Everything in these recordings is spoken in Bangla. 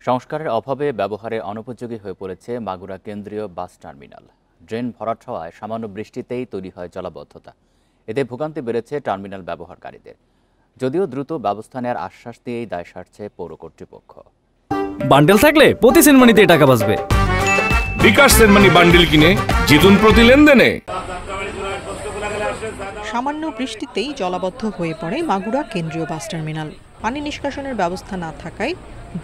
সংস্কারের অভাবে ব্যবহারে অনুপযোগী হয়ে পড়েছে মাগুরা কেন্দ্রীয় বাস টার্মিনাল। ড্রেন ভরাট হওয়ায় সামান্য বৃষ্টিতেই তৈরি হয় জলাবদ্ধতা। এতে ভোগান্তি বেড়েছে টার্মিনাল ব্যবহারকারীদের। যদিও দ্রুত ব্যবস্থা নেওয়ার আশ্বাস দিয়েই দায় সারছে পৌর কর্তৃপক্ষ। বান্ডেল থাকলে প্রতি সেনমানিতে টাকা বাঁচবে। বিকাশ সেনমানি বান্ডেল কিনে জিতুন প্রতি লেনদেনে। সামান্য বৃষ্টিতেই জলাবদ্ধ হয়ে পড়ে মাগুরা কেন্দ্রীয় বাস টার্মিনাল। পানি নিষ্কাশনের ব্যবস্থা না থাকায়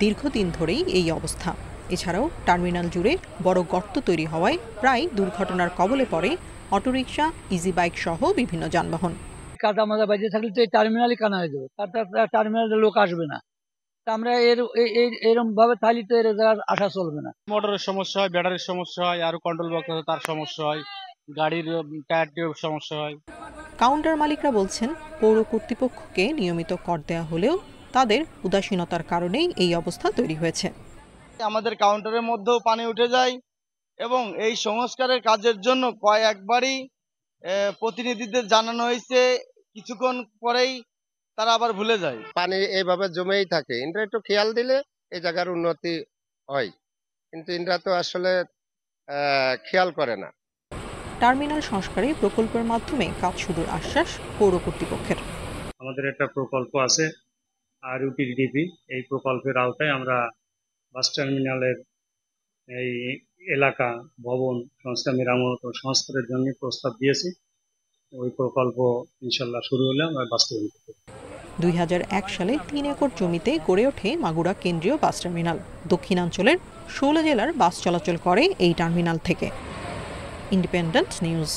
দীর্ঘদিন ধরেই এই অবস্থা। এছাড়াও টার্মিনাল জুড়ে বড় গর্ত তৈরি হওয়ায় প্রায় দুর্ঘটনার কবলে পড়ে অটোরিকশা, ইজি বাইক সহ বিভিন্ন যানবাহন। কাদা মাজা বাজে থাকলে তো এই টার্মিনালই কানা হয়ে যাবে, টার্মিনালে লোক আসবে না। আমরা এরকম ভাবে থালি তো এর আসা চলবে না। মোটরের সমস্যা হয়, ব্যাটারির সমস্যা হয়, আর কন্ট্রোল বক্স আছে তার সমস্যা হয়, গাড়ির টায়ার টিউব সমস্যা হয়। কাউন্টার মালিকরা বলছেন, পৌর কর্তৃপক্ষকে নিয়মিত কর দেওয়া হলেও তাদের উদাসীনতার কারণেই এই অবস্থা তৈরি হয়েছে। আমাদের কাউন্টারের মধ্যেও পানি উঠে যায় এবং এই সংস্কারের কাজের জন্য কয়েকবারই প্রতিনিধিদের জানানো হয়েছে, কিছুক্ষণ পরেই তারা আবার ভুলে যায়। পানি এইভাবে জমেই থাকে। ইন্দ্রা একটু খেয়াল দিলে এই জায়গার উন্নতি হয়, কিন্তু ইন্দ্রা তো আসলে খেয়াল করে না। টার্মিনাল সংস্কারে প্রকল্পের মাধ্যমে কাজ শুরুর আশ্বাস পৌর কর্তৃপক্ষের। আমাদের একটা প্রকল্প আছে আর ইউটিডিপি, এই প্রকল্পের আওতায় আমরা বাস টার্মিনালের এই এলাকা ভবন সংস্কার, মেরামত ও সংস্কারের জন্য প্রস্তাব দিয়েছি। ওই প্রকল্প ইনশাল্লাহ শুরু হলে আমরা বাস্তবায়ন করব। 2001 সালে 3 একর জমিতে গড়ে ওঠে মাগুরা কেন্দ্রীয় বাস টার্মিনাল। দক্ষিণাঞ্চলের 16 জেলার বাস চলাচল করে এই টার্মিনাল থেকে। Independent news.